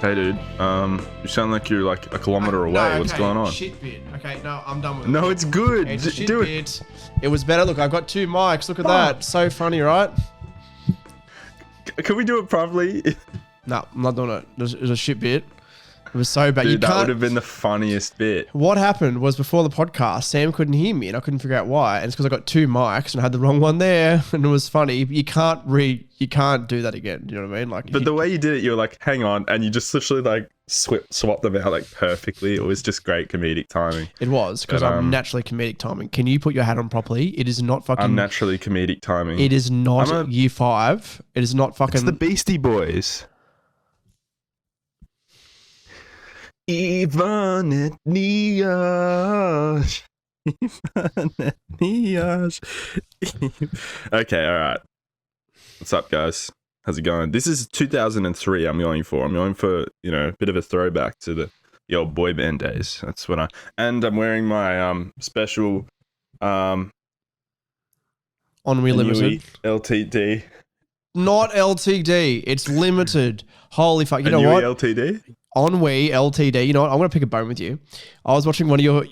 Hey dude, you sound like you're like a kilometer away. No, okay. What's going on? Shit bit. Okay, no, I'm done with it. No, it's good. It's a shit Do it. bit. It was better. Look, I've got 2 mics. Look at that. So funny, right? Can we do it properly? No, I'm not doing it. It was a shit bit. It was so bad. Dude, that would have been the funniest bit. What happened was before the podcast, Sam couldn't hear me and I couldn't figure out why. And it's because I got 2 mics and I had the wrong one there and it was funny. You can't do that again. Do you know what I mean? Like, But the way you did it, you were like, hang on, and you just literally like swapped them out like perfectly. It was just great comedic timing. It was, because I'm naturally comedic timing. Can you put your hat on properly? It is not fucking... I'm naturally comedic timing. It is not year 5. It is not fucking... It's the Beastie Boys. Even at Niash. Even at Niash. Okay, alright. What's up, guys? How's it going? This is 2003 I'm going for. I'm going for, you know, a bit of a throwback to the old boy band days. That's what and I'm wearing my special Ennui Limited. LTD. Not LTD. It's limited. Holy fuck. You know what? LTD? Ennui LTD. You know what? I'm going to pick a bone with you. I was watching one of your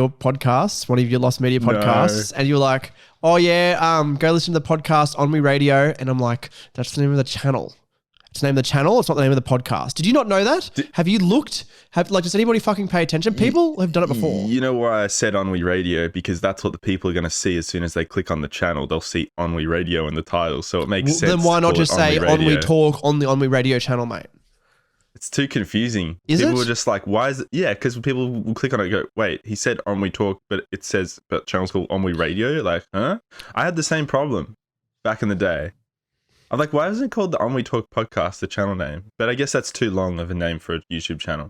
podcasts, one of your Lost Media podcasts, and you were like, oh yeah, go listen to the podcast Ennui Radio. And I'm like, that's the name of the channel. It's the name of the channel. It's not the name of the podcast. Did you not know that? Have you looked? Does anybody fucking pay attention? People have done it before. You know why I said Ennui Radio? Because that's what the people are going to see as soon as they click on the channel. They'll see Ennui Radio in the title. So it makes sense. Then why not just say Ennui Talk on the Ennui Radio channel, mate? It's too confusing. People were just like, why is it? Yeah, because people will click on it and go, wait, he said Ennui Talk, but it says, but channel's called Ennui Radio? Like, huh? I had the same problem back in the day. I'm like, why isn't it called the Ennui Talk podcast, the channel name? But I guess that's too long of a name for a YouTube channel.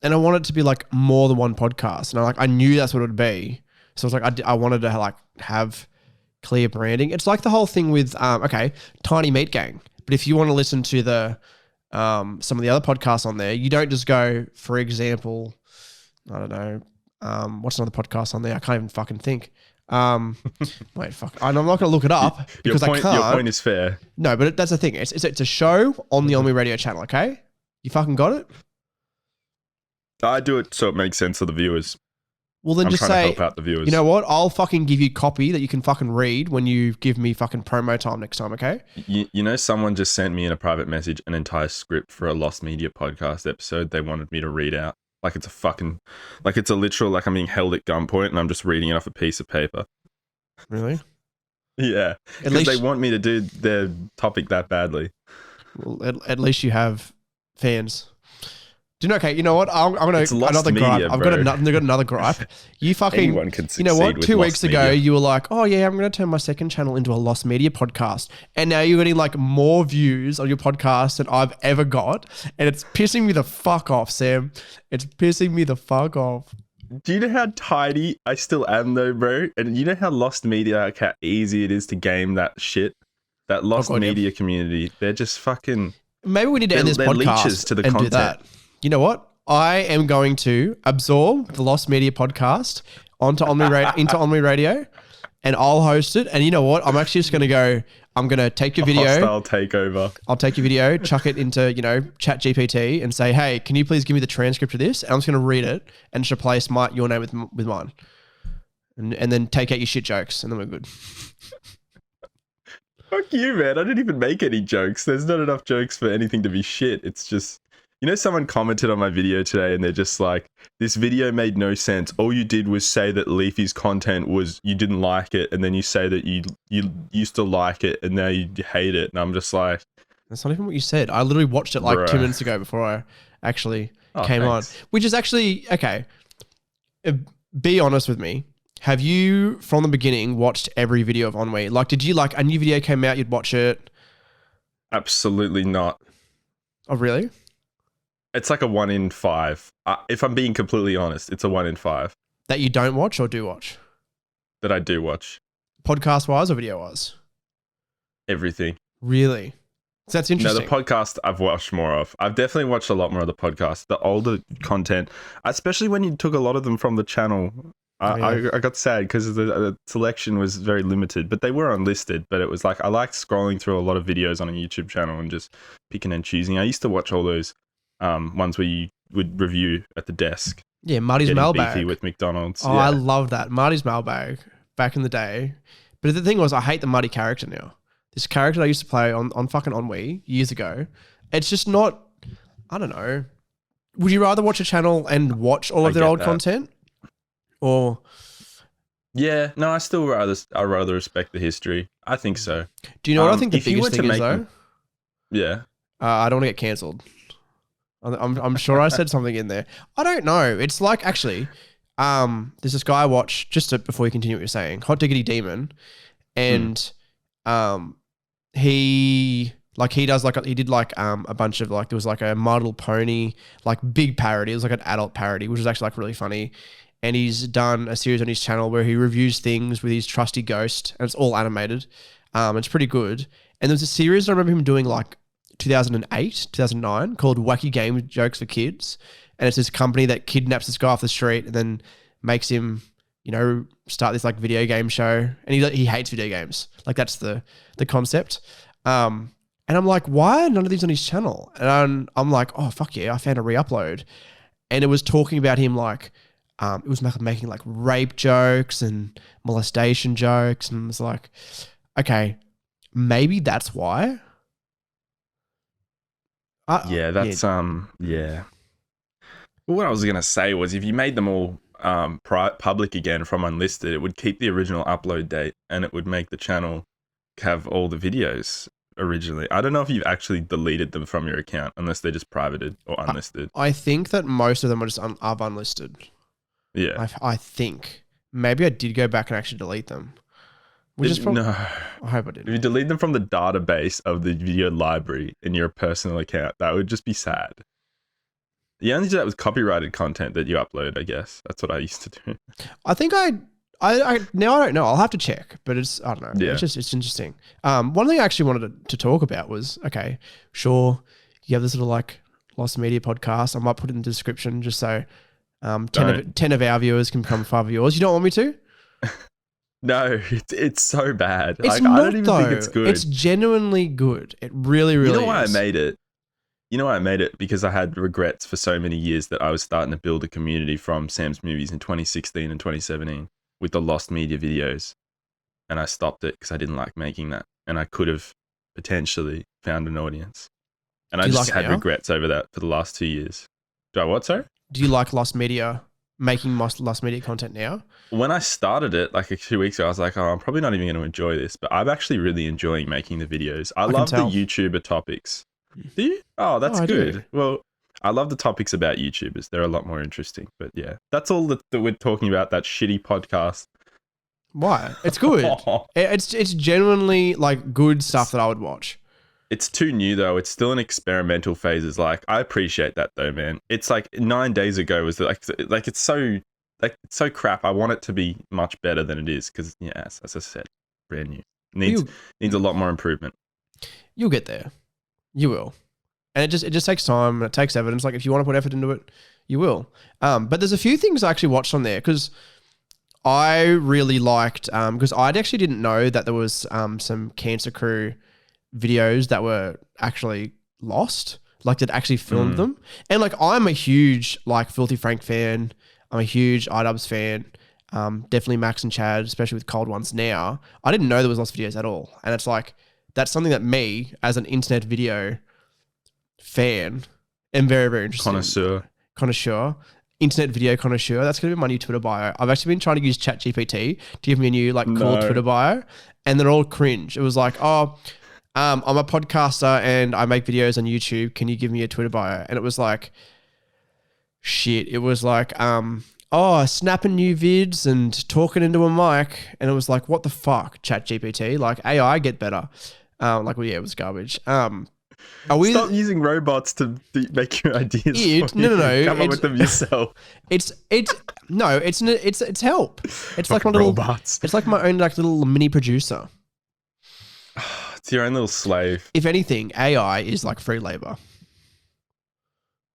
And I want it to be like more than one podcast. And I knew that's what it would be. So I was like, I wanted to like have clear branding. It's like the whole thing with, Tiny Meat Gang. But if you want to listen to the, some of the other podcasts on there, you don't just go, for example, I don't know, what's another podcast on there? I can't even fucking think. Wait, fuck. I'm not going to look it up because I can't. Your point is fair. No, but that's the thing. It's a show on the Ennui Radio channel, okay? You fucking got it? I do it so it makes sense to the viewers. Well, then I'm just trying say, to help out the viewers. You know what? I'll fucking give you copy that you can fucking read when you give me fucking promo time next time, okay? You know, someone just sent me in a private message an entire script for a Lost Media podcast episode they wanted me to read out. Like it's a literal, like I'm being held at gunpoint and I'm just reading it off a piece of paper. Really? Yeah. Because they want me to do their topic that badly. Well, at least you have fans. Do you know? Okay, you know what? I'm gonna another media, gripe. I've got another gripe. You fucking. Anyone can succeed. You know what? With 2 weeks media. ago, you were like, "Oh yeah, I'm gonna turn my second channel into a Lost Media podcast," and now you're getting like more views on your podcast than I've ever got, and it's pissing me the fuck off, Sam. It's pissing me the fuck off. Do you know how tidy I still am though, bro? And you know how Lost Media, like how easy it is to game that shit? That Lost Media community, they're just fucking... Maybe we need to end this podcast to the and content. do that. You know what? I am going to absorb the Lost Media podcast into Ennui Radio, and I'll host it. And you know what? I'm actually just going to go... I'm going to take your video. Hostile takeover. I'll take your video, chuck it into, Chat GPT and say, hey, can you please give me the transcript of this? And I'm just going to read it and just replace your name with mine. And then take out your shit jokes and then we're good. Fuck you, man. I didn't even make any jokes. There's not enough jokes for anything to be shit. It's just... You know, someone commented on my video today and they're just like, this video made no sense. All you did was say that Leafy's content was, you didn't like it. And then you say that you used to like it and now you hate it. And I'm just like... That's not even what you said. I literally watched it like 2 minutes ago before I actually came on. Which is actually, okay, be honest with me. Have you, from the beginning, watched every video of Ennui? Like, did you like, a new video came out, you'd watch it? Absolutely not. Oh, really? It's like a 1 in 5. If I'm being completely honest, it's a 1 in 5. That you don't watch or do watch? That I do watch. Podcast-wise or video-wise? Everything. Really? So that's interesting. No, the podcast I've watched more of. I've definitely watched a lot more of the podcast. The older content, especially when you took a lot of them from the channel. I got sad because the selection was very limited, but they were unlisted. But it was like, I liked scrolling through a lot of videos on a YouTube channel and just picking and choosing. I used to watch all those ones where you would review at the desk. Yeah, Marty's Getting mailbag. beefy with McDonald's. Oh, I love that. Marty's mailbag back in the day. But the thing was, I hate the Marty character now. This character I used to play on fucking Ennui years ago. It's just not, I don't know. Would you rather watch a channel and watch all of their old content? Or... Yeah, no, I rather respect the history. I think so. Do you know what I think the biggest thing is though? Yeah. I don't want to get cancelled. I'm sure I said something in there. I don't know. It's like actually, there's this guy I watch before you continue what you're saying, Hot Diggity Demon, and he does he did a bunch of there was like a My Little Pony big parody. It was like an adult parody, which was actually really funny. And he's done a series on his channel where he reviews things with his trusty ghost, and it's all animated. It's pretty good. And there's a series I remember him doing 2008, 2009 called Wacky Game Jokes for Kids. And it's this company that kidnaps this guy off the street and then makes him, start this video game show. And he hates video games. That's the concept. And I'm like, why are none of these on his channel? And I'm like, oh, fuck yeah, I found a re-upload. And it was talking about him it was making rape jokes and molestation jokes. And it was like, okay, maybe that's why. Yeah, that's, yeah. Well, what I was going to say was if you made them all public again from unlisted, it would keep the original upload date and it would make the channel have all the videos originally. I don't know if you've actually deleted them from your account unless they're just privated or unlisted. I think that most of them are just unlisted. Yeah. I think. Maybe I did go back and actually delete them. No. I hope I didn't. If you delete them from the database of the video library in your personal account, that would just be sad. You only do that with copyrighted content that you upload, I guess. That's what I used to do. I think I now I don't know. I'll have to check, but I don't know. Yeah. It's interesting. One thing I actually wanted to talk about was, okay, sure, you have this little Lost Media podcast. I might put it in the description just so 10 of our viewers can become 5 of yours. You don't want me to? No, it's so bad. It's I not, don't even think it's good. It's genuinely good. It really, really is. You know why I made it? Because I had regrets for so many years that I was starting to build a community from Sam's Movies in 2016 and 2017 with the Lost Media videos. And I stopped it because I didn't like making that. And I could have potentially found an audience. And I just had regrets over that for the last 2 years. Do I what, sorry? Do you like Lost Media, making Lost Media content now? When I started it a few weeks ago, I was like, oh, I'm probably not even going to enjoy this. But I'm actually really enjoying making the videos. I love the YouTuber topics. Do you? Oh, that's good. Well, I love the topics about YouTubers. They're a lot more interesting. But yeah, that's all that we're talking about, that shitty podcast. Why? It's good. It's genuinely good stuff that I would watch. It's too new though. It's still in experimental phases. I appreciate that though, man. It's 9 days ago was it's so crap. I want it to be much better than it is because as I said, brand new. Needs a lot more improvement. You'll get there. You will. And it just takes time and it takes evidence. If you want to put effort into it, you will. But there's a few things I actually watched on there because I really liked because I actually didn't know that there was some Cancer Crew videos that were actually lost, that actually filmed them. And I'm a huge Filthy Frank fan. I'm a huge iDubbbz fan. Definitely Max and Chad, especially with Cold Ones now. I didn't know there was lost videos at all. And it's that's something that me as an internet video fan am very, very interested Connoisseur. Internet video connoisseur. That's going to be my new Twitter bio. I've actually been trying to use ChatGPT to give me a new cool Twitter bio, and they're all cringe. It was I'm a podcaster and I make videos on YouTube. Can you give me a Twitter bio? And it was shit. It was snapping new vids and talking into a mic. And it was what the fuck, ChatGPT? AI, get better. Well, yeah, it was garbage. Stop using robots to make your ideas. No. Come up with them yourself. It's help. It's my little robots. It's my own little mini producer. It's your own little slave. If anything, AI is free labor.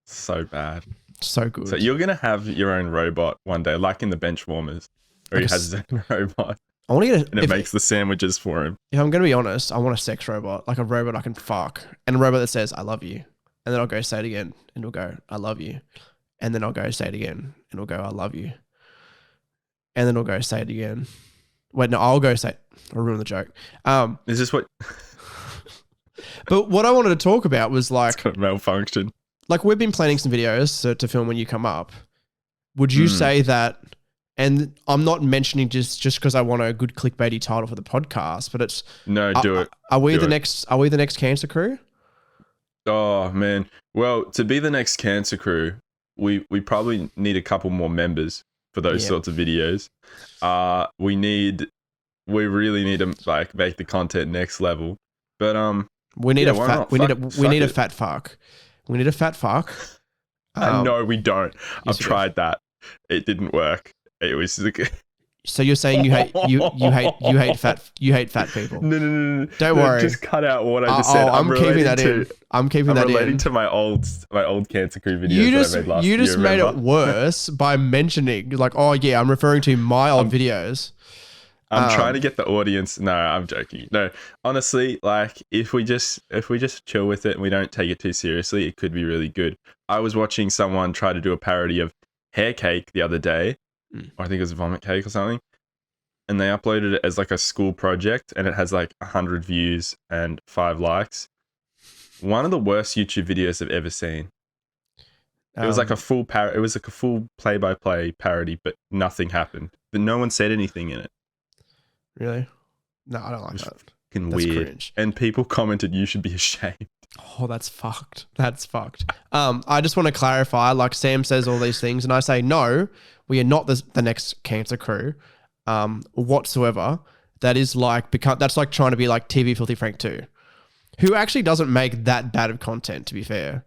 So bad. So good. So you're gonna have your own robot one day, like in the Benchwarmers, where he has his own robot. I want to get and it makes the sandwiches for him. If I'm going to be honest, I want a sex robot, a robot I can fuck, and a robot that says, I love you. and then I'll go say it again, and it'll go, I love you. And then I'll go say it again, and it'll go, I love you. And then I'll go say it again. Wait, no, I'll go say it. I'll ruin the joke. Is this what? But what I wanted to talk about was like, It's got a malfunction. like we've been planning some videos to film when you come up. Would you say that? And I'm not mentioning just because I want a good clickbaity title for the podcast, but it's No, do it. Are we Do the it. next? Are we the next Cancer Crew? Oh man. Well, to be the next Cancer Crew, we probably need a couple more members for those sorts of videos. We really need to like make the content next level. But we need yeah, a why fat. not? We need a Fuck it. fat fuck. We need a fat fuck. No, we don't. yes, I've we do. tried that. It didn't work. It was So you're saying you hate fat people? no. Don't worry. Just cut out what I just said. I'm keeping that relating in. I'm keeping that relating in. to my old Cancer Crew videos You that I made last year. you just made it remember? worse by mentioning like, oh yeah, I'm referring to my old videos. I'm trying to get the audience. No, I'm joking. No, honestly, like if we just chill with it and we don't take it too seriously, it could be really good. I was watching someone try to do a parody of hair cake the other day, or I think it was vomit cake or something, and they uploaded it as like a school project, and it has like 100 views and 5 likes. One of the worst YouTube videos I've ever seen. It was like a full it was like a full play-by-play parody, but nothing happened. But no one said anything in it. Really? No, I don't like that. Fucking That's weird. cringe. And people commented, "You should be ashamed." Oh, that's fucked. That's fucked. I just want to clarify. Like Sam says all these things, and I say no. We are not the next Cancer Crew, whatsoever. That is like that's like trying to be like TV Filthy Frank 2, who actually doesn't make that bad of content. To be fair,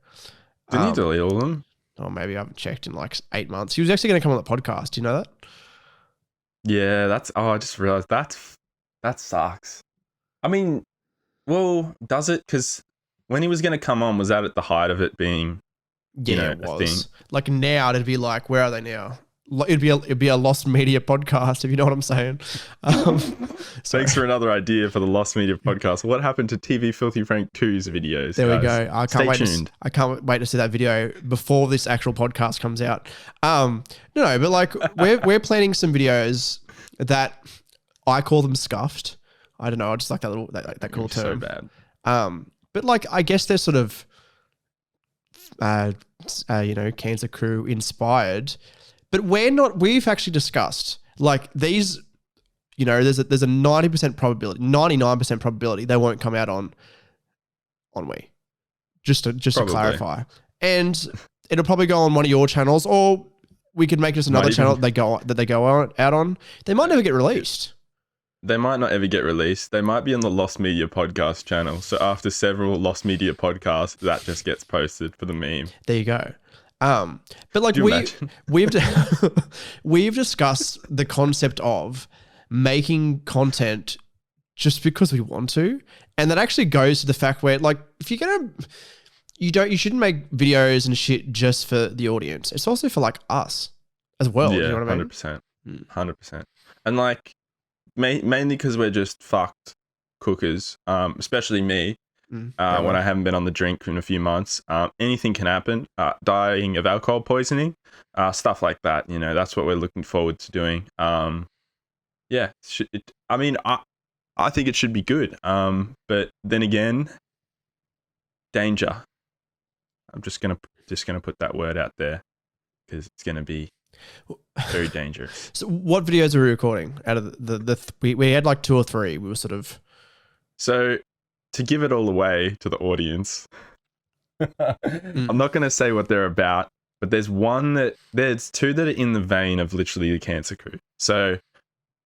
Didn't you delete all of them? or maybe I haven't checked in like 8 months. He was actually going to come on the podcast. Do you know that? Yeah, that's. Oh, I just realized that sucks. I mean, well, does it? Because when he was going to come on, was that at the height of it being? Yeah, You know, it a was. thing. Like now, it'd be like, where are they now? It'd be a lost media podcast, if you know what I'm saying. Thanks for another idea for the Lost Media podcast. What happened to TV Filthy Frank 2's videos? There we guys? go. I Stay can't wait. tuned. I can't wait to see that video before this actual podcast comes out. No, but like we're planning some videos that I call them scuffed. I don't know. I just like that little that cool term. So bad. But like I guess they're sort of, Cancer Crew inspired. But we've actually discussed like these, there's a 90% probability, 99% probability they won't come out on we. Just to clarify. And it'll probably go on one of your channels, or we could make just another channel that they go out on. They might never get released. They might not ever get released. They might be on the Lost Media podcast channel. So after several Lost Media podcasts, that just gets posted for the meme. There you go. But like imagine? we've discussed the concept of making content just because we want to, and that actually goes to the fact where like if you're gonna, you shouldn't make videos and shit just for the audience. It's also for like us as well. Yeah, you know what I mean? 100%. And like mainly because we're just fucked cookers, especially me. When I haven't been on the drink in a few months, anything can happen. Dying of alcohol poisoning, stuff like that. That's what we're looking forward to doing. Yeah, I think it should be good. But then again, danger. I'm just gonna put that word out there because it's gonna be very dangerous. So what videos are we recording out of we had like 2 or 3. We were sort of so. To give it all away to the audience, I'm not going to say what they're about, but there's 2 that are in the vein of literally the Cancer Crew. So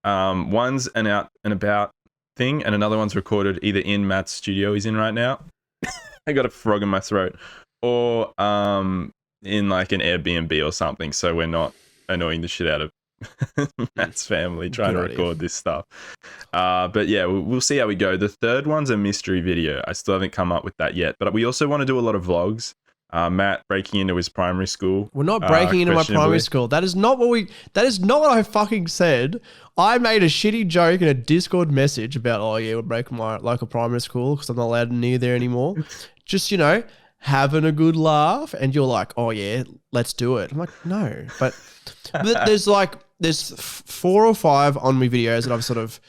one's an out and about thing, and another one's recorded either in Matt's studio he's in right now. I got a frog in my throat, or in like an Airbnb or something, so we're not annoying the shit out of Matt's family trying to record this stuff. But yeah, we'll see how we go. The third one's a mystery video. I still haven't come up with that yet, but we also want to do a lot of vlogs. Matt breaking into his primary school. We're not breaking into my primary school. That is not what I fucking said. I made a shitty joke in a Discord message about, we're breaking my local primary school because I'm not allowed near there anymore. Just, having a good laugh, and you're like, oh yeah, let's do it. I'm like, no, but there's 4 or 5 Ennui videos that I've sort of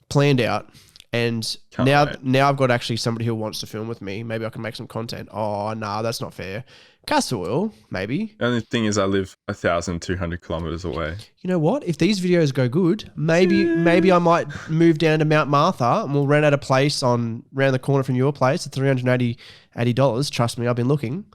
planned out, and now I've got actually somebody who wants to film with me. Maybe I can make some content. Oh, nah, that's not fair. Castor will, maybe. The only thing is I live 1,200 kilometers away. You know what? If these videos go good, maybe I might move down to Mount Martha and we'll rent out a place around the corner from your place at $380. Trust me, I've been looking.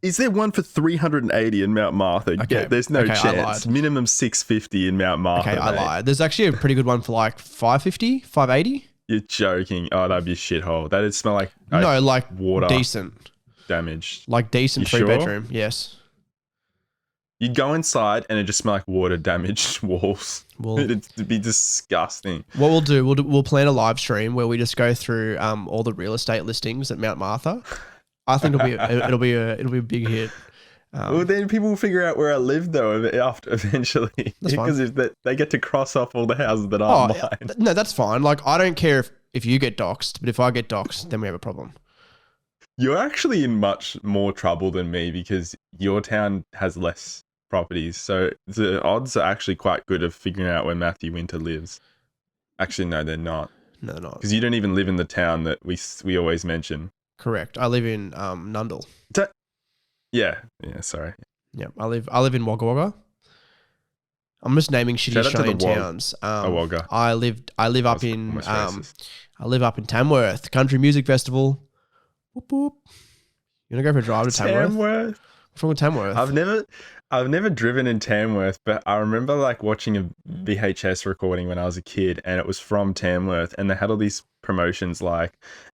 Is there one for 380 in Mount Martha? Okay. There's no chance. Minimum 650 in Mount Martha. Okay, I lied. There's actually a pretty good one for like 550, 580. You're joking. Oh, that'd be a shithole. That'd smell like water. Decent. Damaged. Like decent 3-bedroom. Yes. You'd go inside and it'd just smell like water damaged walls. Well, it'd be disgusting. What we'll do, we'll plan a live stream where we just go through all the real estate listings at Mount Martha. I think it'll be a big hit. Well, then people will figure out where I live though eventually, because if they get to cross off all the houses that aren't mine. No, that's fine. Like I don't care if you get doxxed, but if I get doxxed, then we have a problem. You're actually in much more trouble than me because your town has less properties, so the odds are actually quite good of figuring out where Matthew Winter lives. Actually, no, they're not. No, they're not. Because you don't even live in the town that we always mention. Correct. I live in Nundle. Yeah, sorry. Yeah, I live in Wagga Wagga. I'm just naming shitty Australian towns. Wagga. I live up in Tamworth Country Music Festival. Whoop whoop. You wanna go for a drive to Tamworth? What's wrong with Tamworth? I've never driven in Tamworth, but I remember like watching a VHS recording when I was a kid, and it was from Tamworth, and they had all these promotions like,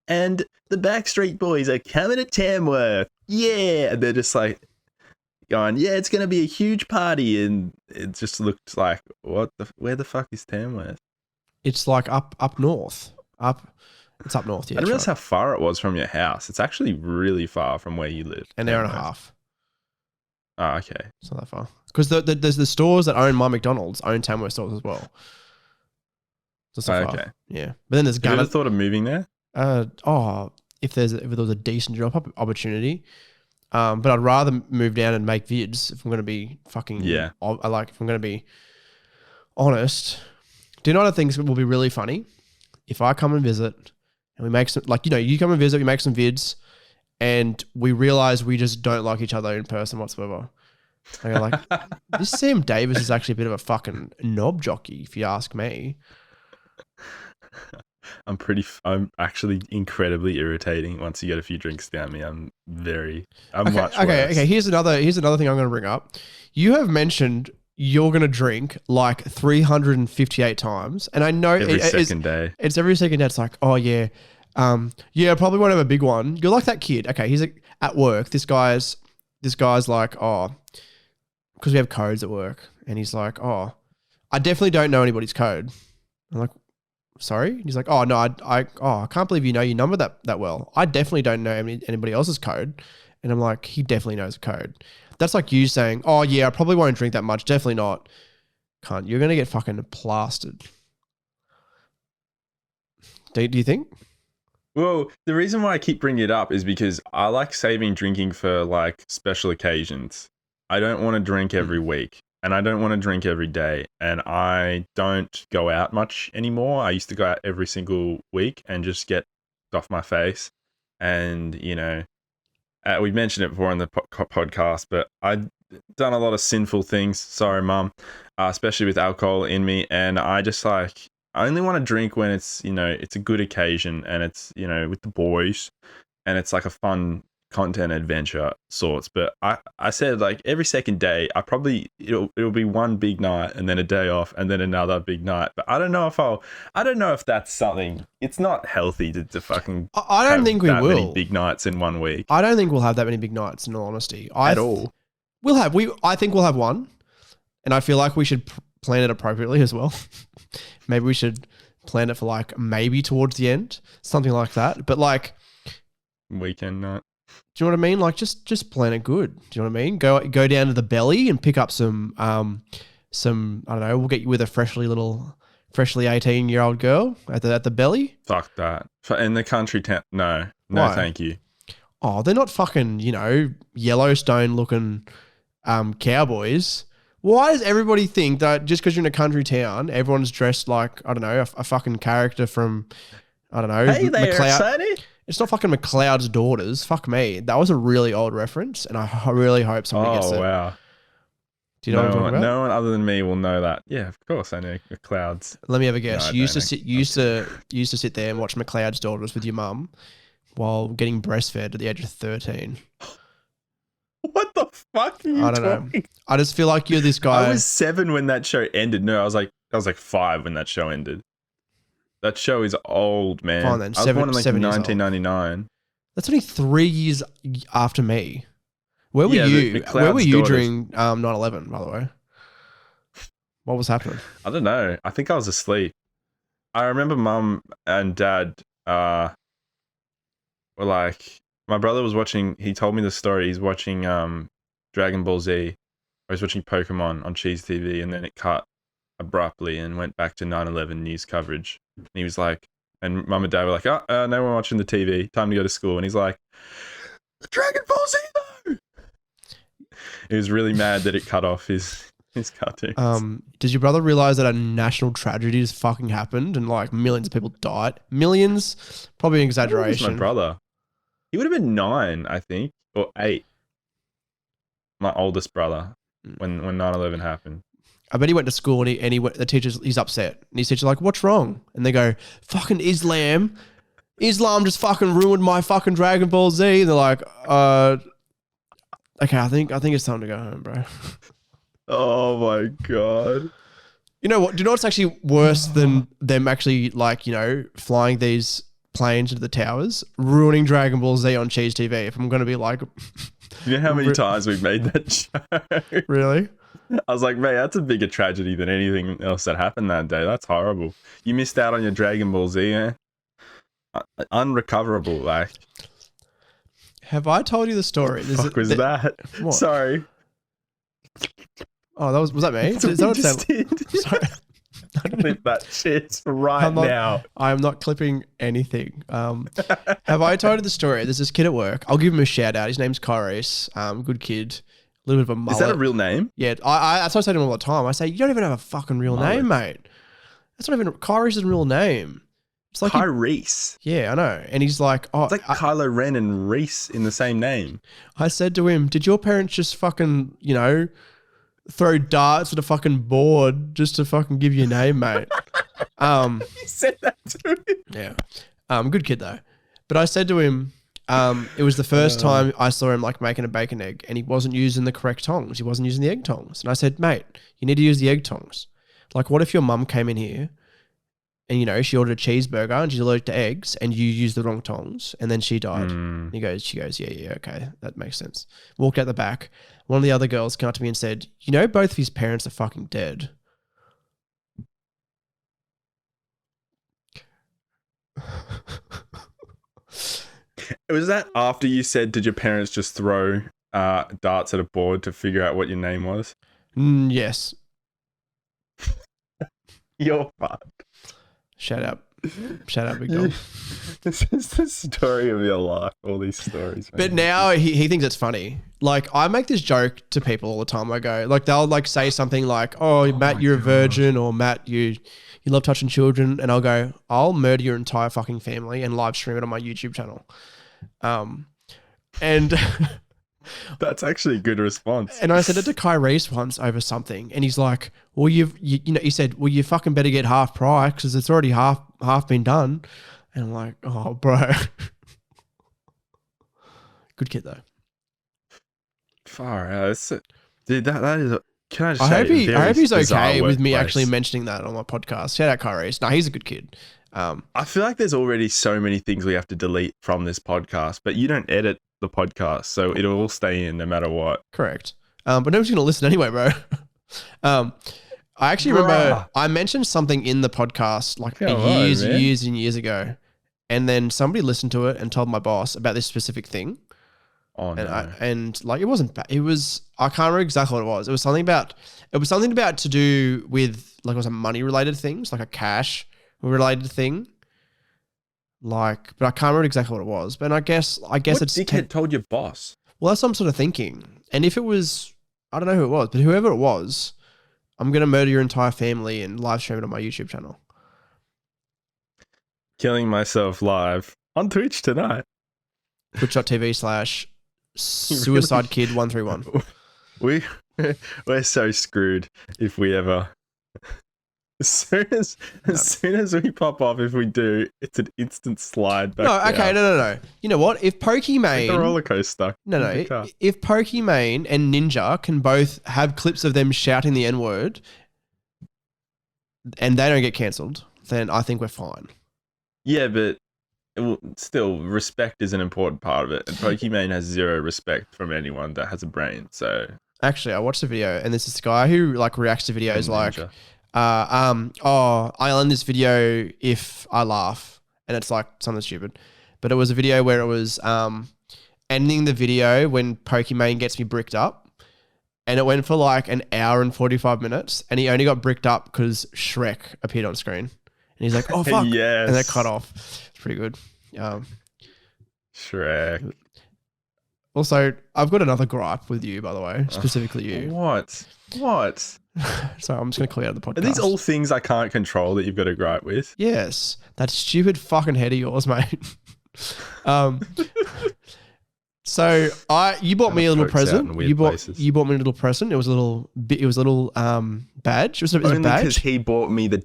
and the Backstreet Boys are coming to Tamworth, yeah, and they're just like going, yeah, it's gonna be a huge party, and it just looked like, where the fuck is Tamworth? It's like up north, it's up north. Yeah, I didn't realize how far it was from your house. It's actually really far from where you live. An hour and a half. Oh, okay. It's not that far. Because there's the stores that own my McDonald's own Tamworth stores as well. So it's not far. Yeah. But then there's Have you ever thought of moving there? If there was a decent job opportunity. But I'd rather move down and make vids if I'm going to be fucking... Yeah. If I'm going to be honest. Do you know what I think will be really funny? If I come and visit and we make some... Like, you come and visit, we make some vids... and we realize we just don't like each other in person whatsoever. I go like, this Sam Davis is actually a bit of a fucking knob jockey, if you ask me. I'm actually incredibly irritating once you get a few drinks down me. I'm much worse. Okay. Here's another thing I'm going to bring up. You have mentioned you're going to drink like 358 times. And I know every second day. It's every second day. It's like, oh yeah. I probably won't have a big one. You're like that kid. Okay, he's at work. This guy's like, oh, because we have codes at work, and he's like, oh, I definitely don't know anybody's code. I'm like, sorry? He's like, oh no, I can't believe you know your number that well. I definitely don't know anybody else's code, and I'm like, he definitely knows the code. That's like you saying, oh yeah, I probably won't drink that much. Definitely not. Can't. You're gonna get fucking plastered. Do you think? Well, the reason why I keep bringing it up is because I like saving drinking for like special occasions. I don't want to drink every week, and I don't want to drink every day, and I don't go out much anymore. I used to go out every single week and just get off my face. And, we mentioned it before in the podcast, but I've done a lot of sinful things. Sorry, Mum, especially with alcohol in me. And I just like... I only want to drink when it's, it's a good occasion and it's, with the boys and it's like a fun content adventure sorts. But I said like every second day, it'll be one big night and then a day off and then another big night. But I don't know if that's something. It's not healthy to fucking. I don't think we will. Many big nights in 1 week. I don't think we'll have that many big nights in all honesty. At all. I think we'll have one, and I feel like we should plan it appropriately as well. Maybe we should plan it for like maybe towards the end, something like that. But like weekend night. Do you know what I mean? Like just plan it good. Do you know what I mean? Go down to the belly and pick up some I don't know. We'll get you with a freshly freshly 18-year-old girl at the belly. Fuck that. In the country town, no, Why? thank you. Oh, they're not fucking, Yellowstone looking cowboys. Why does everybody think that just because you're in a country town, everyone's dressed like, I don't know, a fucking character from, I don't know, Hey there, Sonny. It's not fucking McLeod's daughters. Fuck me. That was a really old reference, and I really hope somebody gets it. Oh, wow. Do you know what I'm talking about? No one other than me will know that. Yeah, of course I know McLeod's. Let me have a guess. No, you used to sit there and watch McLeod's daughters with your mum while getting breastfed at the age of 13. What the fuck are you I don't know. I just feel like you're this guy. I was 7 when that show ended. No, I was like 5 when that show ended. That show is old, man. Fine then. I was born in like 7 years old. 1999. That's only 3 years after me. Where were Yeah, you? McLeod's Where were you daughters. during 9/11, by the way? What was happening? I don't know. I think I was asleep. I remember mum and dad were like, my brother was watching, he told me the story. He's watching Dragon Ball Z. I was watching Pokemon on Cheese TV, and then it cut abruptly and went back to 9/11 news coverage. And he was like, and mum and dad were like, no one watching the TV. Time to go to school. And he's like, Dragon Ball Z though. He was really mad that it cut off his cartoons. Did your brother realize that a national tragedy has fucking happened and like millions of people died? Millions? Probably an How old was exaggeration. my brother. He would have been 9, I think, or 8. My oldest brother, when 9/11 happened. I bet he went to school and he's upset. And his teacher's like, "What's wrong?" And they go, "Fucking Islam. Islam just fucking ruined my fucking Dragon Ball Z." And they're like, okay, I think it's time to go home, bro. Oh my god. You know what? Do you know what's actually worse than them actually flying these planes into the towers, ruining Dragon Ball Z on Cheese TV? If I'm going to be like, You know how many times we've made that show? really? I was like, mate, that's a bigger tragedy than anything else that happened that day. That's horrible. You missed out on your Dragon Ball Z, man. Unrecoverable, like. Have I told you the story? What the fuck was that? What? Sorry. Oh, was that me? That's what Is that you what it just sound- did. Sorry. Clip that shit right now. I am not clipping anything. Have I told you the story? There's this kid at work. I'll give him a shout out. His name's Kyrese. Good kid. A little bit of a mullet. Is that a real name? Yeah, that's what I say to him all the time. I say, you don't even have a fucking real name, mate. That's not even Kyrese is a real name. It's like Kyrese. Yeah, I know. And he's like, oh, It's like Kylo Ren and Reese in the same name. I said to him, did your parents just fucking, throw darts at a fucking board just to fucking give you a name, mate? You said that to him. Yeah. Good kid though. But I said to him, it was the first time I saw him like making a bacon egg and he wasn't using the correct tongs. He wasn't using the egg tongs. And I said, mate, you need to use the egg tongs. Like, what if your mum came in here and, she ordered a cheeseburger and she's allergic to eggs and you used the wrong tongs and then she died. And she goes, yeah, okay. That makes sense. Walked out the back. One of the other girls came up to me and said, both of his parents are fucking dead. Was that after you said, did your parents just throw darts at a board to figure out what your name was? Yes. You're fucked. Shut up, big dog. This is the story of your life, all these stories. Man. But now he thinks it's funny. Like, I make this joke to people all the time. I go, like, they'll like say something like, oh Matt, you're a virgin, or Matt, you love touching children. And I'll go, I'll murder your entire fucking family and live stream it on my YouTube channel. And That's actually a good response. And I said it to Kyrese once over something, and he's like, "Well, he said, well, you fucking better get half price because it's already half been done." And I'm like, "Oh, bro, good kid though." Far out, dude. That is. Can I just I say? hope he's okay with me workplace. actually mentioning that on my podcast. Shout out Kyrese. No, he's a good kid. I feel like there's already so many things we have to delete from this podcast, but you don't edit the podcast, so it'll all stay in no matter what. Correct. But nobody's going to listen anyway, bro. I actually remember I mentioned something in the podcast like years and years ago, and then somebody listened to it and told my boss about this specific thing. Oh And no. it wasn't bad. It was, I can't remember exactly what it was. It was something about to do with like, it was a money related things, like a cash related thing. Like, but I can't remember exactly what it was. But I guess What it's dickhead told your boss? well, that's what I'm sort of thinking. And if it was, I don't know who it was, but whoever it was, I'm gonna murder your entire family and live stream it on my YouTube channel. Killing myself live on Twitch tonight. Twitch.tv/suicide kid 131. We're so screwed if we ever. As soon as we pop off, if we do, it's an instant slide back. No, okay, down. no. You know what? If Like a Pokimane, roller coaster. no, if Pokimane and Ninja can both have clips of them shouting the N word, and they don't get cancelled, then I think we're fine. Yeah, but still, respect is an important part of it, and Pokimane has zero respect from anyone that has a brain. So Actually, I watched a video, and there's this guy who like reacts to videos like, Ninja. I'll end this video if I laugh, and it's like something stupid. But it was a video where it was ending the video when Pokimane gets me bricked up, and it went for like an hour and 45 minutes, and he only got bricked up because Shrek appeared on screen, and he's like, "Oh fuck!" Yes. And they cut off. It's pretty good. Shrek. Also, I've got another gripe with you, by the way, specifically you. What? So I'm just gonna clear out the podcast. Are these all things I can't control that you've got to gripe with? Yes, that stupid fucking head of yours, mate. So you bought me a little present. You bought me a little present. It was a little badge. It was a Only badge. because he bought me the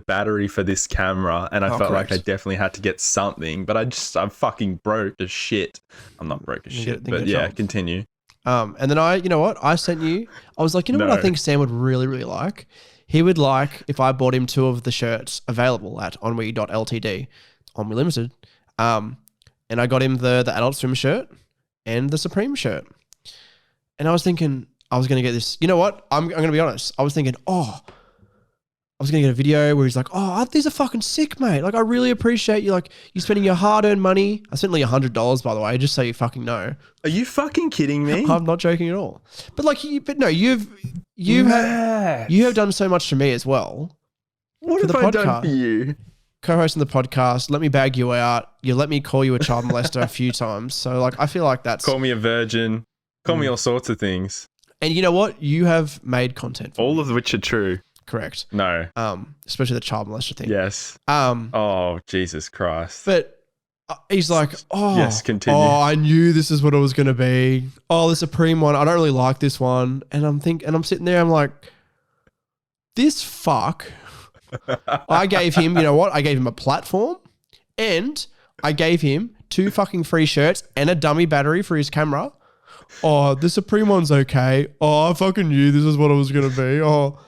battery for this camera, and I felt correct. like I definitely had to get something. But I'm fucking broke as shit. I'm not broke as shit, but yeah, continue. And then you know what? I sent you. I was like, you know what? I think Sam would really, really like. He would like if I bought him 2 of the shirts available at Ennui.ltd, Ennui Limited. And I got him the Adult Swim shirt and the Supreme shirt. And I was thinking I was going to get this. You know what? I'm going to be honest. I was thinking, I was going to get a video where he's like, these are fucking sick, mate. Like, I really appreciate you, like, you spending your hard-earned money. I spent like $100, by the way, just so you fucking know. Are you fucking kidding me? I'm not joking at all. But like, you have done so much for me as well. What have I done for you? Co-hosting the podcast, let me bag you out. You let me call you a child molester a few times. So like, I feel like that's... Call me a virgin. Call me all sorts of things. And you know what? You have made content for all me. of which are true. Correct. No. Especially the child molester thing. Yes. Oh, Jesus Christ. But he's like, yes, continue. I knew this is what it was going to be. Oh, the Supreme one. I don't really like this one. And I'm sitting there, I'm like, this fuck. I gave him, you know what? I gave him a platform, and I gave him 2 fucking free shirts and a dummy battery for his camera. Oh, the Supreme one's okay. Oh, I fucking knew this is what it was going to be. Oh,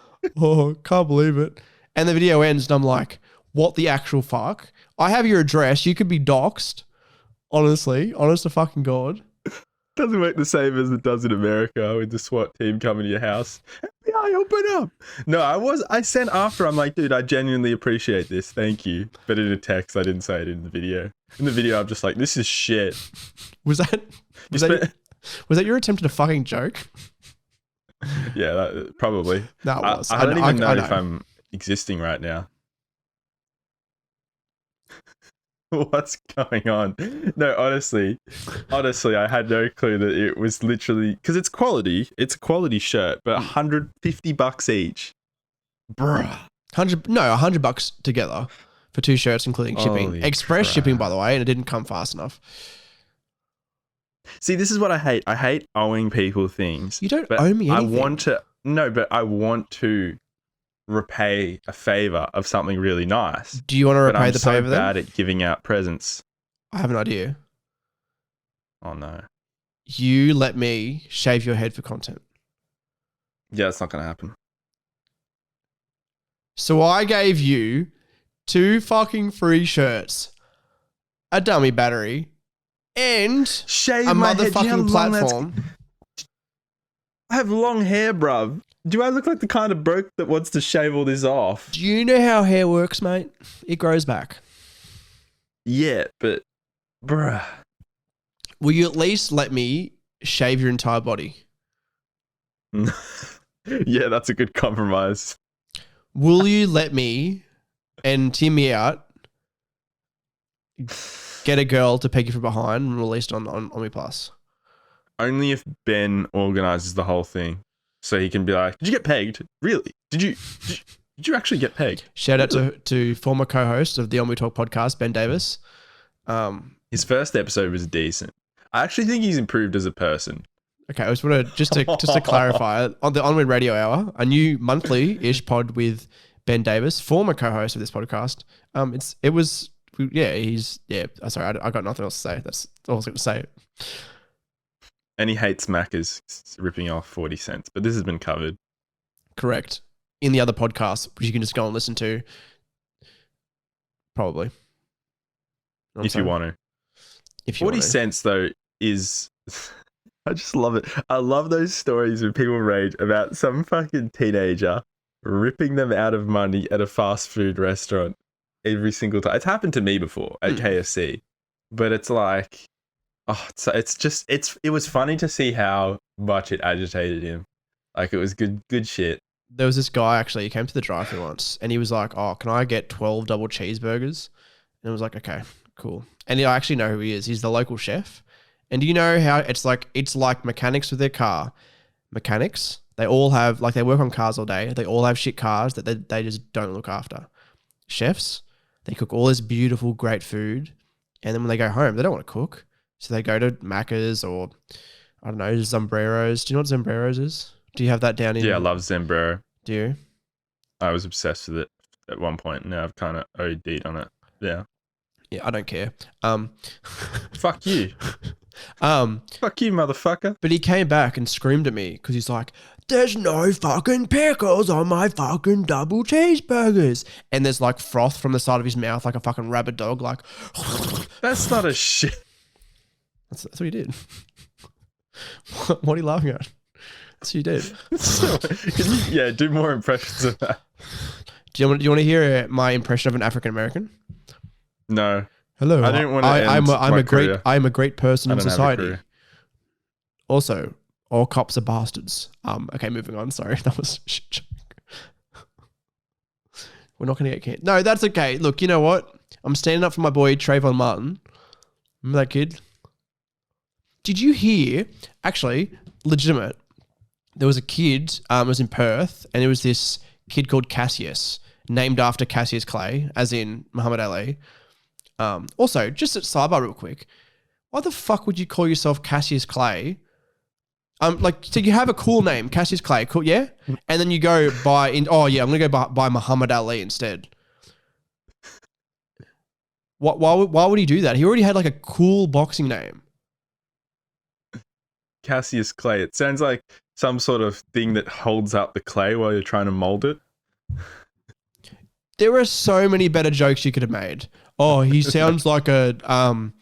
can't believe it. And the video ends and I'm like, what the actual fuck? I have your address. You could be doxxed. Honestly, honest to fucking God. Doesn't work the same as it does in America with the SWAT team coming to your house. FBI, open up. No, I sent after. I'm like, dude, I genuinely appreciate this. Thank you. But in a text, I didn't say it in the video. In the video, I'm just like, this is shit. Was that your attempt at a fucking joke? Yeah, probably. That was. I don't even know if I'm existing right now. What's going on? No, honestly, I had no clue that it was literally because it's quality. It's a quality shirt, but $150 each, bruh. $100 together for 2 shirts, including shipping. Holy Express crap. shipping, by the way, and it didn't come fast enough. See, this is what I hate. I hate owing people things. You don't owe me anything. I want to repay a favor of something really nice. Do you want to repay the so favor then? bad at giving out presents. I have an idea. Oh no. You let me shave your head for content. Yeah, it's not going to happen. So I gave you 2 fucking free shirts, a dummy battery, and Shave a my head. motherfucking platform. I have long hair, bruv. Do I look like the kind of broke that wants to shave all this off? Do you know how hair works, mate? It grows back. Yeah, but bruh. Will you at least let me shave your entire body? Yeah, that's a good compromise. Will you let me, and hear me out, get a girl to peg you from behind and released on Omni Plus? Only if Ben organizes the whole thing, so he can be like, "Did you get pegged? Really? Did you actually get pegged?" Shout out to former co-host of the On We Talk podcast, Ben Davis. His first episode was decent. I actually think he's improved as a person. Okay, I just want to just to clarify, on the Onward Radio Hour, a new monthly-ish pod with Ben Davis, former co-host of this podcast. Sorry, I got nothing else to say. That's all I was going to say. And he hates Macca's ripping off 40 cents, but this has been covered. Correct. In the other podcast, which you can just go and listen to. Probably. If you want to. If you 40 want to. cents, though, is... I just love it. I love those stories where people rage about some fucking teenager ripping them out of money at a fast food restaurant every single time. It's happened to me before at KFC, but it's like... Oh, it was funny to see how much it agitated him. Like, it was good shit. There was this guy, actually, he came to the drive-thru once, and he was like, "Oh, can I get 12 double cheeseburgers?" And I was like, "Okay, cool." And I actually know who he is. He's the local chef. And do you know how it's like mechanics with their car? Mechanics, they all have, like, they work on cars all day. They all have shit cars that they just don't look after. Chefs, they cook all this beautiful, great food, and then when they go home, they don't want to cook. So they go to Macca's or, I don't know, Zambreros. Do you know what Zambreros is? Do you have that down in... Yeah, I love Zambrero. Do you? I was obsessed with it at one point. Now I've kind of OD'd on it. Yeah. Yeah, I don't care. Fuck you. Fuck you, motherfucker. But he came back and screamed at me because he's like, "There's no fucking pickles on my fucking double cheeseburgers." And there's like froth from the side of his mouth like a fucking rabid dog. Like, that's not a shit. That's what he did. What are you laughing at? That's what you did. Can you, do more impressions of that. Do you want to hear my impression of an African American? No. Hello. I didn't want to. I'm a great person in society. Also, all cops are bastards. Okay, moving on. Sorry, that was a shit joke. We're not going to get canned. No, that's okay. Look, you know what? I'm standing up for my boy Trayvon Martin. Remember that kid? Did you hear? Actually, legitimate. There was a kid. It was in Perth, and it was this kid called Cassius, named after Cassius Clay, as in Muhammad Ali. Also, just at sidebar real quick, why the fuck would you call yourself Cassius Clay? So you have a cool name, Cassius Clay, cool, yeah? And then you go I'm gonna go by Muhammad Ali instead. Why would he do that? He already had like a cool boxing name. Cassius Clay. It sounds like some sort of thing that holds up the clay while you're trying to mold it. There are so many better jokes you could have made. Oh, he sounds like a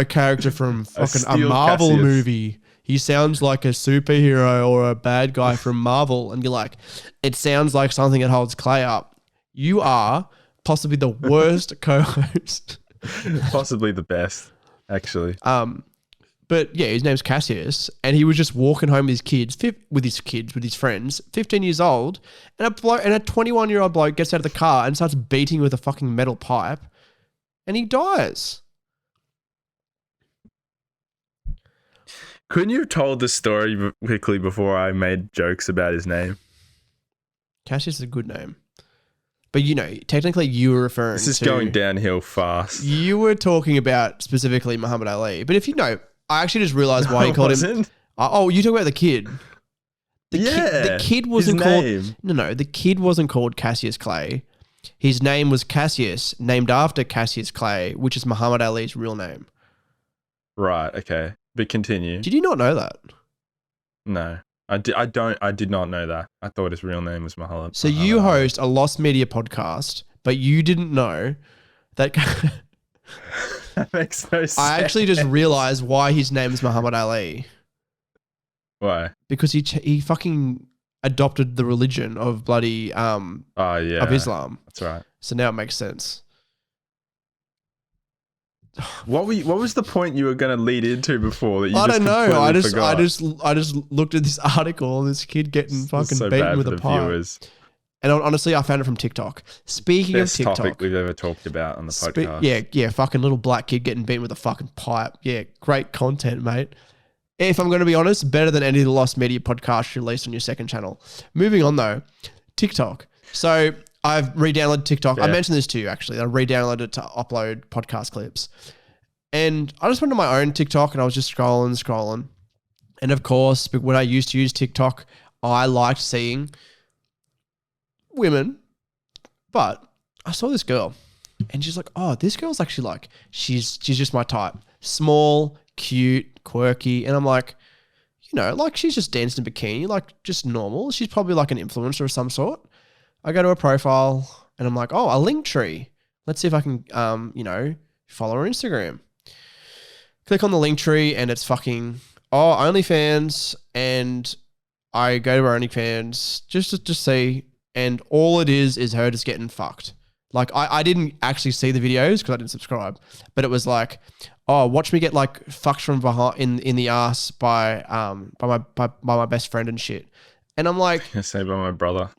character from fucking a Marvel Cassius movie. He sounds like a superhero or a bad guy from Marvel. And you're like, it sounds like something that holds clay up. You are possibly the worst co-host. Possibly the best, actually. But yeah, his name's Cassius, and he was just walking home with his friends, 15 years old, and a 21-year-old bloke gets out of the car and starts beating with a fucking metal pipe, and he dies. Couldn't you have told the story quickly before I made jokes about his name? Cassius is a good name. But, you know, technically you were referring to... This is going downhill fast. You were talking about specifically Muhammad Ali. But if you know, I actually just realized why you called him... Oh, you talking about the kid. The kid wasn't called... Name. No, the kid wasn't called Cassius Clay. His name was Cassius, named after Cassius Clay, which is Muhammad Ali's real name. Right, okay. But continue. Did you not know that? No. I did not know that. I thought his real name was Muhammad. So you host a Lost Media podcast, but you didn't know that... That makes no sense. I actually just realized why his name is Muhammad Ali. Why? Because he fucking adopted the religion of bloody of Islam. That's right. So now it makes sense. What was the point you were going to lead into before that you I just don't know. forgot? I just looked at this article. This kid getting fucking so beaten bad with for a the pipe. viewers. And honestly, I found it from TikTok. Speaking Best of TikTok, topic we've ever talked about on the podcast. yeah, fucking little black kid getting beaten with a fucking pipe. Yeah, great content, mate. If I'm going to be honest, better than any of the Lost Media podcasts released on your second channel. Moving on though, TikTok. So I've re-downloaded TikTok. Yeah. I mentioned this to you actually. I re-downloaded it to upload podcast clips. And I just went to my own TikTok and I was just scrolling. And of course, when I used to use TikTok, I liked seeing women. But I saw this girl and she's like, oh, this girl's actually like, she's just my type. Small, cute, quirky. And I'm like, you know, like she's just dancing in bikini, like just normal. She's probably like an influencer of some sort. I go to her profile and I'm like, oh, a link tree. Let's see if I can, follow her Instagram. Click on the link tree and it's fucking, OnlyFans. And I go to her OnlyFans just to see. And all it is her just getting fucked. Like I didn't actually see the videos because I didn't subscribe, but it was like, oh, watch me get like fucked from behind in the ass by my best friend and shit. And I'm like, I say by my brother.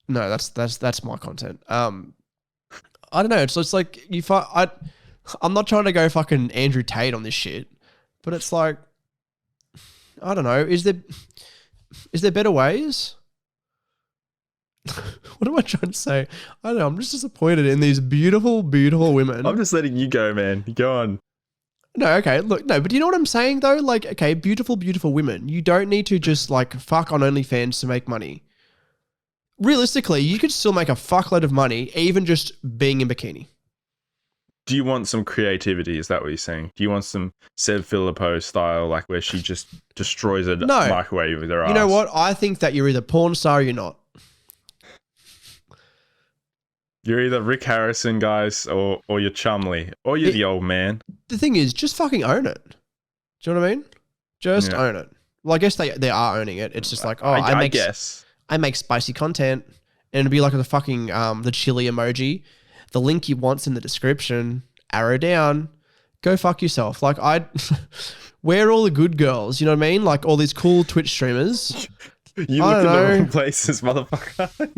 No, that's my content. I don't know. It's like I'm not trying to go fucking Andrew Tate on this shit, but it's like, I don't know. Is there better ways? What am I trying to say? I don't know. I'm just disappointed in these beautiful, beautiful women. I'm just letting you go, man. Go on. No, okay. Look, no, but do you know what I'm saying though? Like, okay, beautiful, beautiful women. You don't need to just like fuck on OnlyFans to make money. Realistically, you could still make a fuckload of money even just being in bikini. Do you want some creativity? Is that what you're saying? Do you want some Seb Filippo style, like where she just destroys a microwave with her ass? You know what? I think that you're either porn star or you're not. You're either Rick Harrison, guys, or you're Chumley, or you're the old man. The thing is, just fucking own it. Do you know what I mean? Just own it. Well, I guess they are owning it. It's just like, oh, I guess I make spicy content, and it'd be like the fucking the chili emoji. The link you want's in the description. Arrow down. Go fuck yourself. Like where are all the good girls? You know what I mean? Like all these cool Twitch streamers. You look in the wrong places, motherfucker.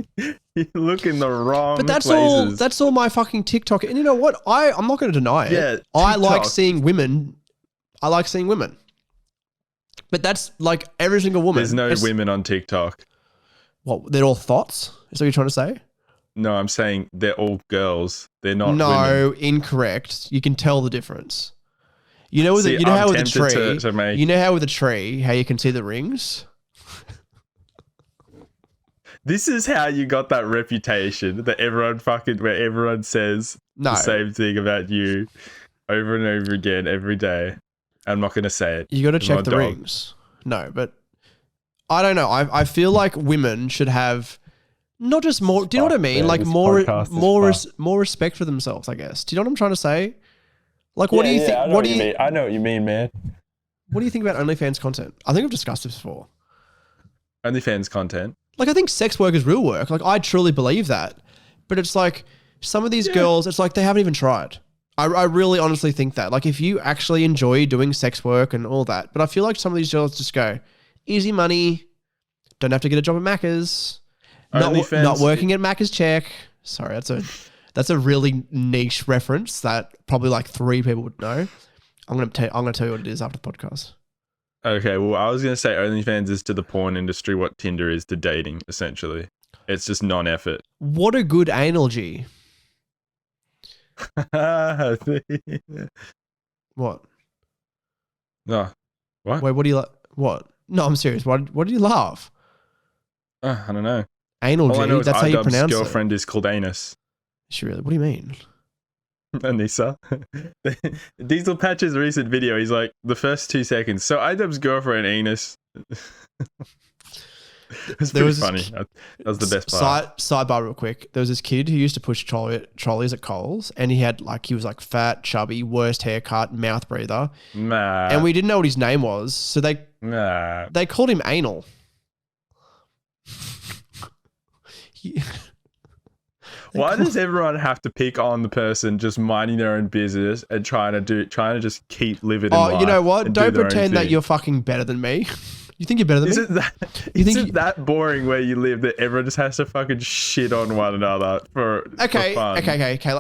You look in the wrong places. But that's all my fucking TikTok. And you know what? I'm not going to deny it. Yeah, I like seeing women. But that's like every single woman. There's no women on TikTok. What? They're all thoughts? Is that what you're trying to say? No, I'm saying they're all girls. They're not women. No, incorrect. You can tell the difference. You know, how with a tree, you know how with a tree, how you can see the rings? This is how you got that reputation that where everyone says the same thing about you over and over again every day. I'm not going to say it. You got to check the rings. No, but I don't know. I feel like women should have not just more. Do you know what I mean? Like more respect for themselves, I guess. Do you know what I'm trying to say? Like, what do you think? I know what you mean. I know what you mean, man. What do you think about OnlyFans content? I think I've discussed this before. OnlyFans content. Like, I think sex work is real work. Like, I truly believe that. But it's like, some of these girls, it's like they haven't even tried. I really honestly think that. Like, if you actually enjoy doing sex work and all that, but I feel like some of these girls just go, easy money, don't have to get a job at Macca's, not working at Macca's check. Sorry, that's a really niche reference that probably like 3 people would know. I'm gonna tell you what it is after the podcast. Okay, well, I was going to say OnlyFans is to the porn industry what Tinder is to dating, essentially. It's just non-effort. What a good analogy. What? No. What? Wait, what do you what? No, I'm serious. What do you laugh? I don't know. Analogy, that's how you pronounce it. Girlfriend is called Anus. Is she really? What do you mean? Anissa. Diesel Patch's recent video, he's like, the first 2 seconds. So Idub's girlfriend, Anus. It's pretty funny. That was the best part. Sidebar real quick. There was this kid who used to push trolleys at Coles, and he was like fat, chubby, worst haircut, mouth breather. Nah. And we didn't know what his name was, so they called him Anal. Why does everyone have to pick on the person just minding their own business and trying to just keep living in life? You know what? and Don't do their own pretend that thing? you're fucking better than me. You think you're better than me? Isn't that boring where you live that everyone just has to fucking shit on one another for fun? Okay.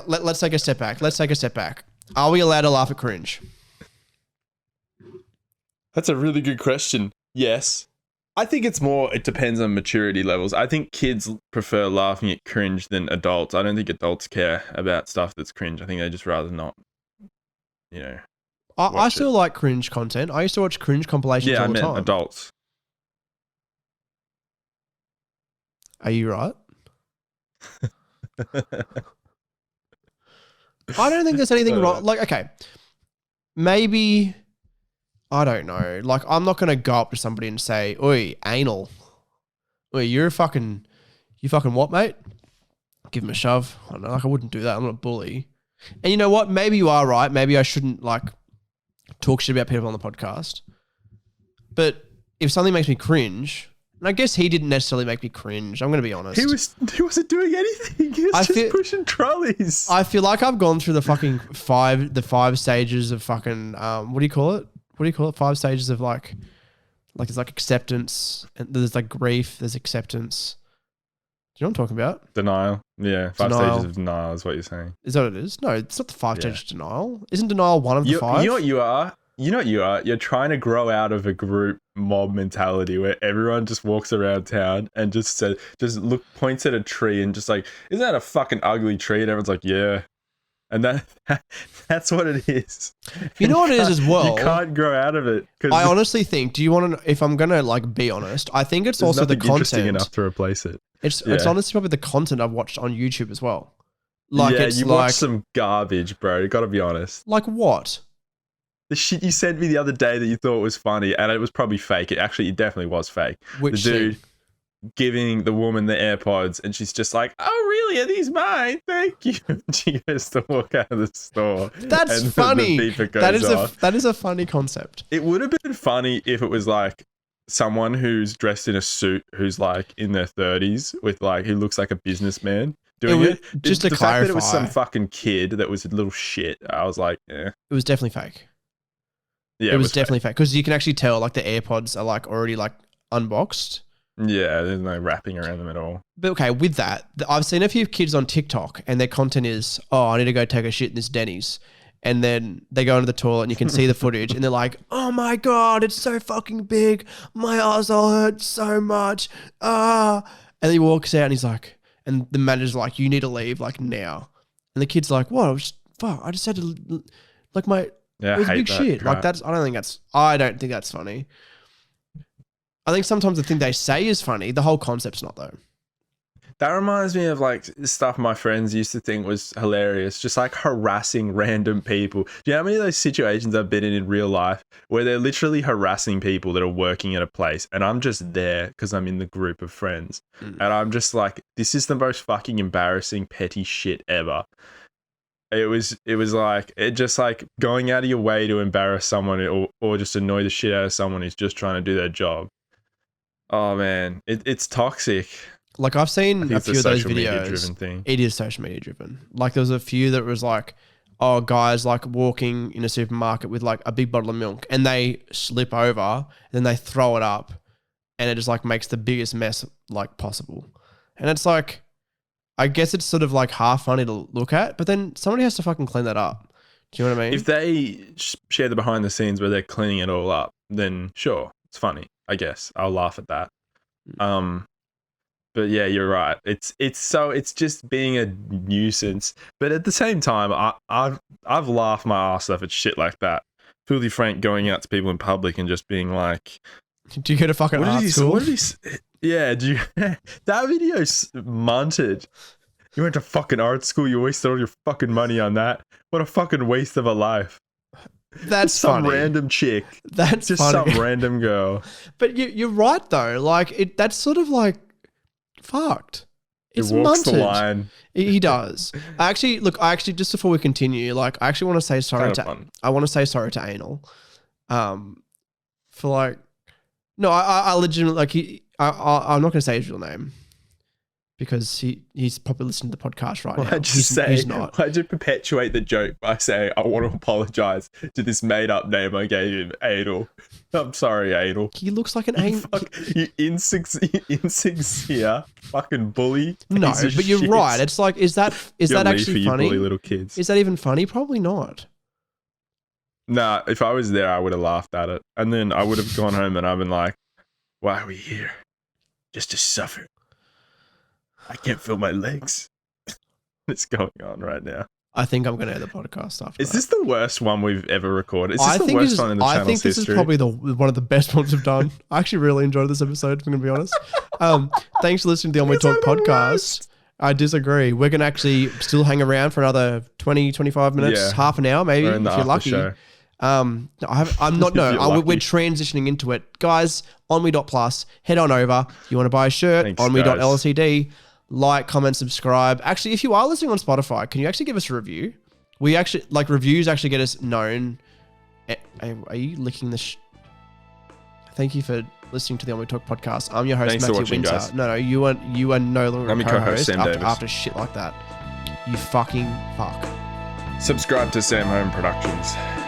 Let's take a step back. Are we allowed to laugh at cringe? That's a really good question. Yes. I think it depends on maturity levels. I think kids prefer laughing at cringe than adults. I don't think adults care about stuff that's cringe. I think they just rather not, I still like cringe content. I used to watch cringe compilations all the time. Adults. Are you right? I don't think there's anything wrong. Like, okay, maybe, I don't know. Like, I'm not going to go up to somebody and say, oi, anal. Oi, you fucking what, mate? Give him a shove. I don't know. Like, I wouldn't do that. I'm not a bully. And you know what? Maybe you are right. Maybe I shouldn't, like, talk shit about people on the podcast. But if something makes me cringe, and I guess he didn't necessarily make me cringe, I'm going to be honest. He wasn't doing anything. He was just pushing trolleys. I feel like I've gone through the fucking five stages of fucking, what do you call it? 5 stages of like there's like acceptance, and there's like grief, there's acceptance. Do you know what I'm talking about? Denial. Yeah. 5 stages of denial is what you're saying. Is that what it is? No, it's not the 5 stages of denial. Isn't denial one of the 5? You know what you are? You're trying to grow out of a group mob mentality where everyone just walks around town and just points at a tree and just like, isn't that a fucking ugly tree? And everyone's like, yeah. And that's what it is. You know what it is as well? You can't grow out of it. I honestly think, do you want to, if I'm going to like be honest, I think it's also the content. Interesting enough to replace it. It's honestly probably the content I've watched on YouTube as well. Like, yeah, it's you like, watched some garbage, bro. You gotta be honest. Like what? The shit you sent me the other day that you thought was funny, and it was probably fake. It definitely was fake. Which the dude giving the woman the AirPods, and she's just like, "Oh, really? Are these mine? Thank you." She goes to walk out of the store. That's and funny. The beeper goes off. That is a funny concept. It would have been funny if it was like someone who's dressed in a suit, who's like in their 30s, with like who looks like a businessman doing it. Just to the clarify, fact that it was some fucking kid that was a little shit. I was like, yeah. It was definitely fake. Yeah, it was definitely fake because you can actually tell like the AirPods are like already like unboxed. Yeah, there's no wrapping around them at all. But okay, with that, I've seen a few kids on TikTok and their content is, oh, I need to go take a shit in this Denny's. And then they go into the toilet and you can see the footage and they're like, oh my God, it's so fucking big. My arsehole hurts so much. And then he walks out and he's like, and the manager's like, you need to leave like now. And the kid's like, what? I just had to, like it was big shit. Crap. Like I don't think that's funny. I think sometimes the thing they say is funny. The whole concept's not though. That reminds me of like stuff my friends used to think was hilarious, just like harassing random people. Do you know how many of those situations I've been in real life where they're literally harassing people that are working at a place and I'm just there because I'm in the group of friends and I'm just like, this is the most fucking embarrassing petty shit ever. It was just like going out of your way to embarrass someone or just annoy the shit out of someone who's just trying to do their job. Oh man, it's toxic. Like I've seen a few of those videos. Thing. It is social media driven. Like there was a few that was like, oh, guys like walking in a supermarket with like a big bottle of milk and they slip over and then they throw it up and it just like makes the biggest mess like possible. And it's like, I guess it's sort of like half funny to look at, but then somebody has to fucking clean that up. Do you know what I mean? If they share the behind the scenes where they're cleaning it all up, then sure, it's funny. I guess I'll laugh at that. But yeah, you're right. It's just being a nuisance. But at the same time, I've laughed my ass off at shit like that. Filthy Frank going out to people in public and just being like, "Do you go to fucking art school?" Yeah, that video's munted. You went to fucking art school. You wasted all your fucking money on that. What a fucking waste of a life. That's some funny. Random chick. That's just funny. Some random girl. But you're right though. Like that's sort of like fucked. It's he walks munted. The line. He does. I actually just before we continue, like I actually want to say sorry to Anal. For like, no, I legitimately like I'm not gonna say his real name because he's probably listening to the podcast right now. He's not. Why'd you perpetuate the joke by saying, I want to apologize to this made-up name I gave him, Adel? I'm sorry, Adel. He looks like an angel. You insincere fucking bully. No, but you're right. It's like, is that actually funny? Bully little kids. Is that even funny? Probably not. Nah, if I was there, I would have laughed at it. And then I would have gone home and I've been like, why are we here? Just to suffer. I can't feel my legs. What's going on right now? I think I'm going to end the podcast after. Is this the worst one we've ever recorded? Is this the worst one in the channel's history? I think this is probably one of the best ones we've done. I actually really enjoyed this episode, if I'm going to be honest. Thanks for listening to the Ennui Talk podcast. I disagree. We're going to actually still hang around for another 20, 25 minutes, half an hour maybe, if you're lucky. Show. I'm not. No, we're transitioning into it, guys. Ennui.plus. Head on over. If you want to buy a shirt, Ennui.lcd. Like, comment, subscribe. Actually, if you are listening on Spotify, can you actually give us a review? We actually reviews actually get us known. Are you licking the? Thank you for listening to the Ennui Talk podcast. I'm your host, Thanks Matthew for watching, Winter. guys. No, you are no longer I'm a your co-host co-host, after shit like that. You fucking fuck. Subscribe to Sam Home Productions.